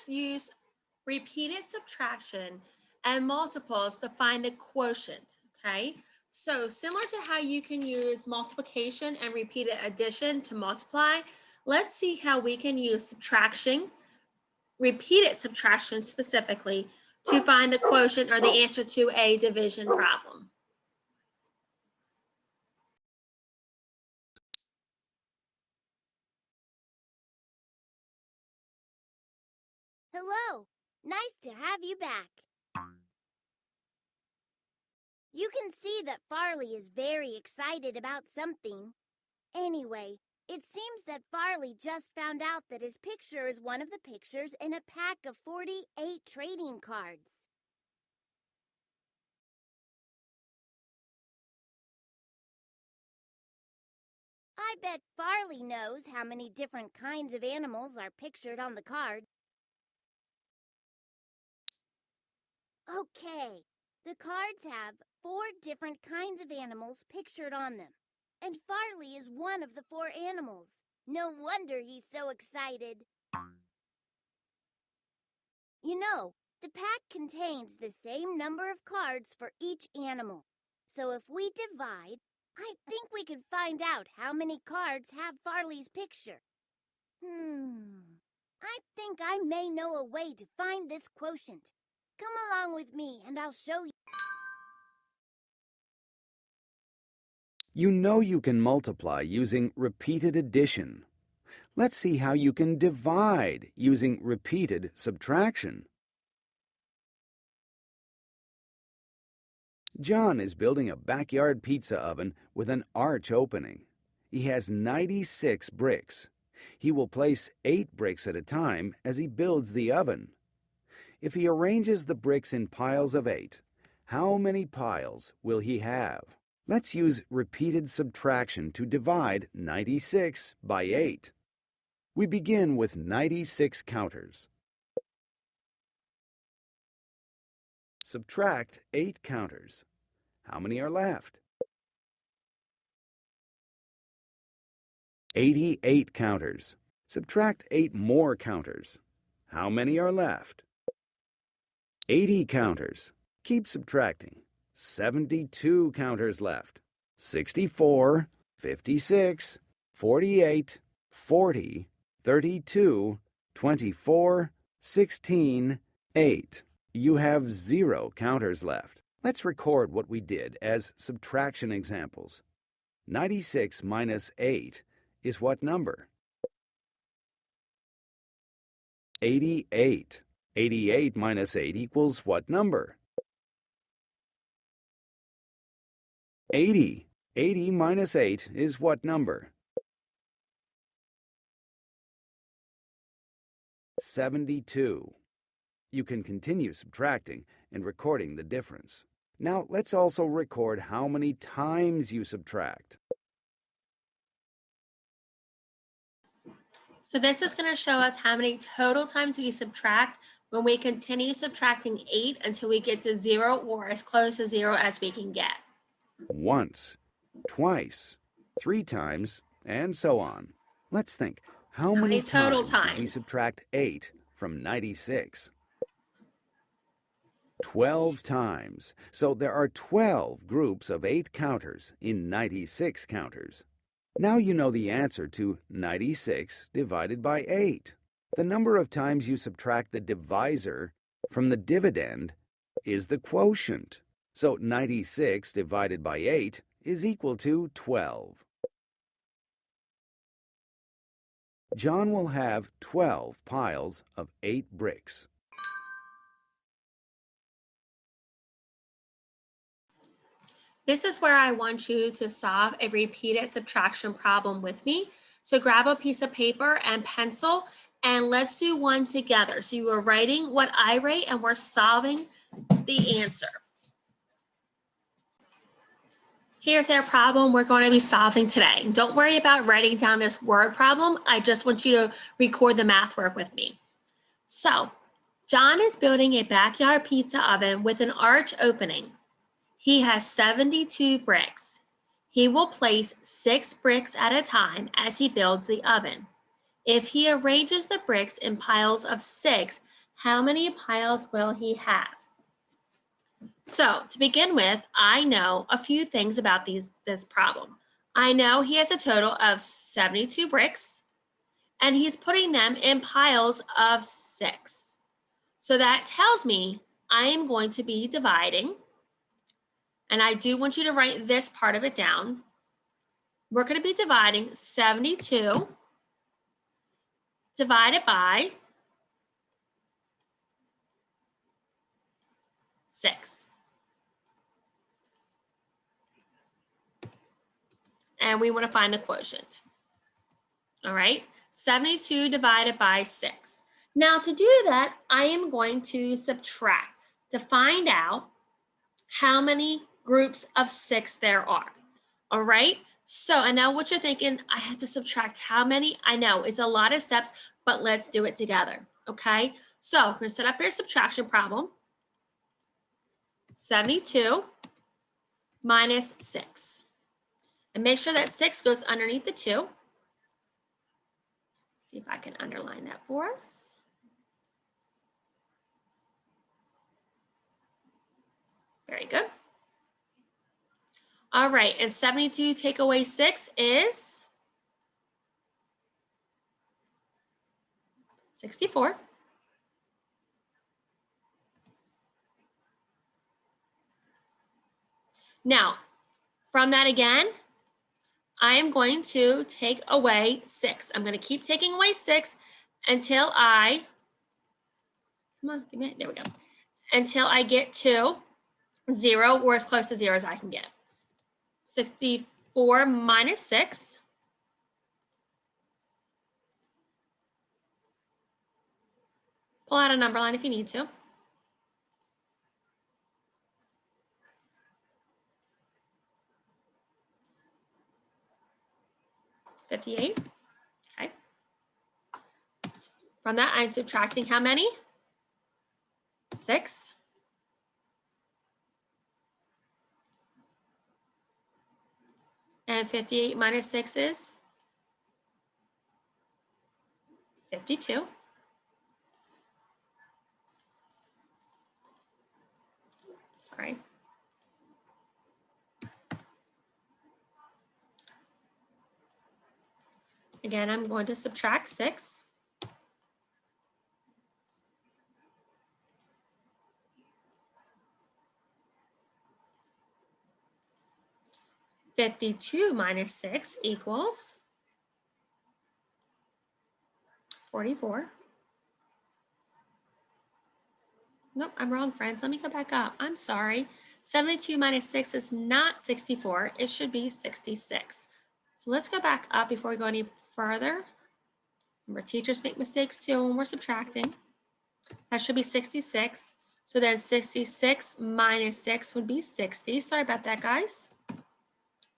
to use repeated subtraction and multiples to find the quotient, okay? So similar to how you can use multiplication and repeated addition to multiply, let's see how we can use subtraction, repeated subtraction specifically, to find the quotient or the answer to a division problem. Hello, nice to have you back. You can see that Farley is very excited about something. Anyway, it seems that Farley just found out that his picture is one of the pictures in a pack of 48 trading cards. I bet Farley knows how many different kinds of animals are pictured on the card. Okay, the cards have 4 different kinds of animals pictured on them. And Farley is one of the 4 animals. No wonder he's so excited. You know, the pack contains the same number of cards for each animal. So if we divide, I think we can find out how many cards have Farley's picture. I think I may know a way to find this quotient. Come along with me and I'll show you. You know you can multiply using repeated addition. Let's see how you can divide using repeated subtraction. John is building a backyard pizza oven with an arch opening. He has 96 bricks. He will place 8 bricks at a time as he builds the oven. If he arranges the bricks in piles of 8, how many piles will he have? Let's use repeated subtraction to divide 96 by 8. We begin with 96 counters. Subtract 8 counters. How many are left? 88 counters. Subtract 8 more counters. How many are left? 80 counters. Keep subtracting. 72 counters left. 64, 56, 48, 40, 32, 24, 16, 8. You have 0 counters left. Let's record what we did as subtraction examples. 96 minus 8 is what number? 88. 88 minus 8 equals what number? 80. 80 minus 8 is what number? 72. You can continue subtracting and recording the difference. Now let's also record how many times you subtract. So this is going to show us how many total times we subtract when we continue subtracting 8 until we get to 0 or as close to 0 as we can get. Once, twice, 3 times, and so on. Let's think. How many total times did we times? subtract 8 from 96? 12 times. So there are 12 groups of 8 counters in 96 counters. Now you know the answer to 96 divided by 8. The number of times you subtract the divisor from the dividend is the quotient. So 96 divided by 8 is equal to 12. John will have 12 piles of 8 bricks. This is where I want you to solve a repeated subtraction problem with me. So grab a piece of paper and pencil and let's do one together. So you are writing what I write and we're solving the answer. Here's our problem we're going to be solving today. Don't worry about writing down this word problem. I just want you to record the math work with me. So, John is building a backyard pizza oven with an arch opening. He has 72 bricks. He will place 6 bricks at a time as he builds the oven. If he arranges the bricks in piles of 6, How many piles will he have? So to begin with, I know a few things about this problem. I know he has a total of 72 bricks, and he's putting them in piles of 6. So that tells me I am going to be dividing, and I do want you to write this part of it down. We're going to be dividing 72 divided by 6. And we want to find the quotient. All right, 72 divided by 6. Now to do that, I am going to subtract to find out how many groups of 6 there are. All right, so and now what you're thinking, I have to subtract how many? I know it's a lot of steps, but let's do it together. Okay, so we're going to set up your subtraction problem. 72 minus 6. And make sure that 6 goes underneath the 2. See if I can underline that for us. Very good. All right, and 72 take away 6 is 64. Now, from that again, I am going to take away 6. I'm going to keep taking away 6 until I, come on, give me, there we go. Until I get to 0, or as close to 0 as I can get. 64 minus 6. Pull out a number line if you need to. 58. Okay. From that, I'm subtracting how many? 6. And 58 minus 6 is 52. Sorry. Again, I'm going to subtract 6. $52 minus 6 equals 44. Nope, I'm wrong, friends. Let me go back up. I'm sorry. 72 minus 6 is not 64. It should be 66. So let's go back up before we go any further. Remember, teachers make mistakes too when we're subtracting. That should be 66. So then 66 minus 6 would be 60. Sorry about that, guys. I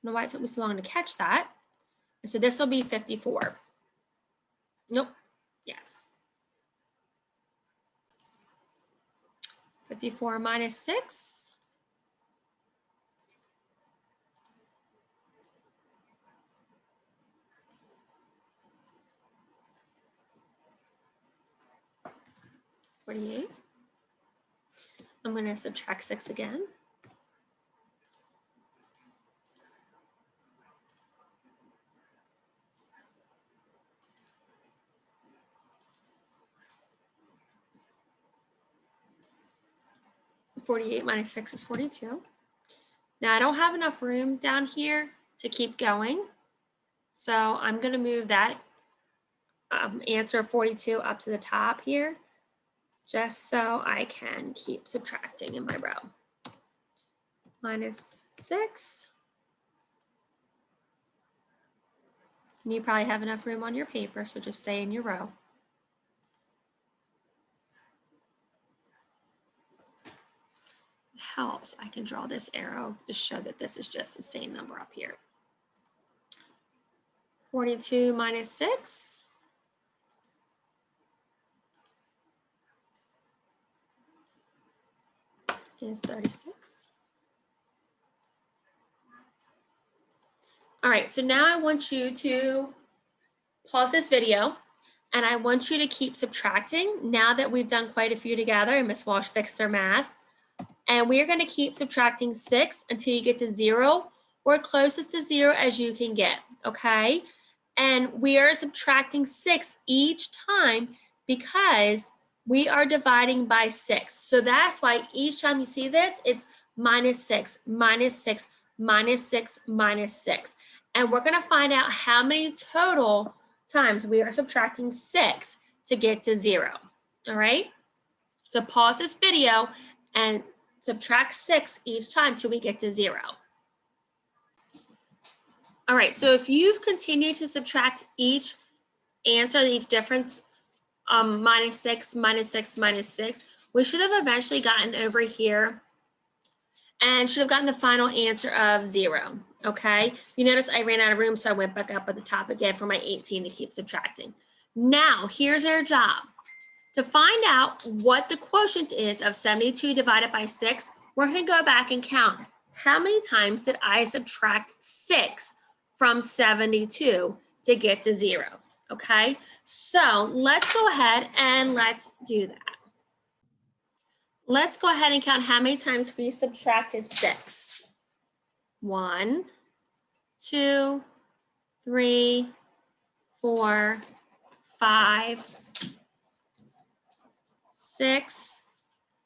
don't know why it took me so long to catch that. And so this will be 54. Nope. Yes. 54 minus 6. $48. I'm going to subtract 6 again. $48 minus 6 is 42. Now I don't have enough room down here to keep going. So I'm going to move that answer 42 up to the top here, just so I can keep subtracting in my row. Minus 6. And you probably have enough room on your paper, so just stay in your row. It helps. I can draw this arrow to show that this is just the same number up here. 42 minus 6. Is 36. All right, so now I want you to pause this video And I want you to keep subtracting now that we've done quite a few together and Miss Walsh fixed our math. And we're going to keep subtracting 6 until you get to 0 or closest to 0 as you can get, okay? And we are subtracting 6 each time because we are dividing by 6. So that's why each time you see this, it's minus 6, minus 6, minus 6, minus 6. And we're going to find out how many total times we are subtracting 6 to get to 0. All right? So pause this video and subtract 6 each time till we get to 0. All right, so if you've continued to subtract each answer, each difference, minus 6, minus 6, minus 6, we should have eventually gotten over here and should have gotten the final answer of 0, okay? You notice I ran out of room, so I went back up at the top again for my 18 to keep subtracting. Now, here's our job. To find out what the quotient is of 72 divided by 6, we're going to go back and count. How many times did I subtract 6 from 72 to get to 0? Okay, so let's go ahead and let's do that. Let's go ahead and count how many times we subtracted 6. 1, 2, 3, 4, 5, 6,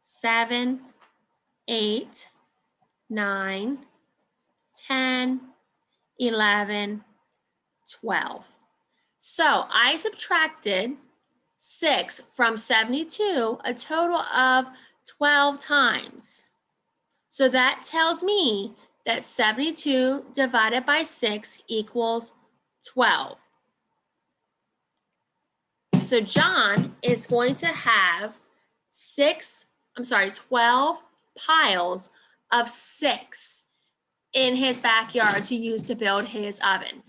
7, 8, 9, 10, 11, 12. So I subtracted 6 from 72 a total of 12 times. So that tells me that 72 divided by 6 equals 12. So John is going to have 12 piles of 6 in his backyard to use to build his oven.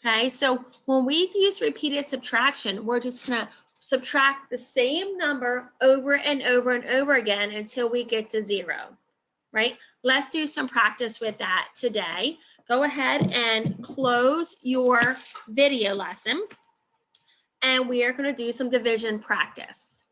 Okay, so when we use repeated subtraction, we're just gonna subtract the same number over and over and over again until we get to 0, right? Let's do some practice with that today. Go ahead and close your video lesson, and we are gonna do some division practice.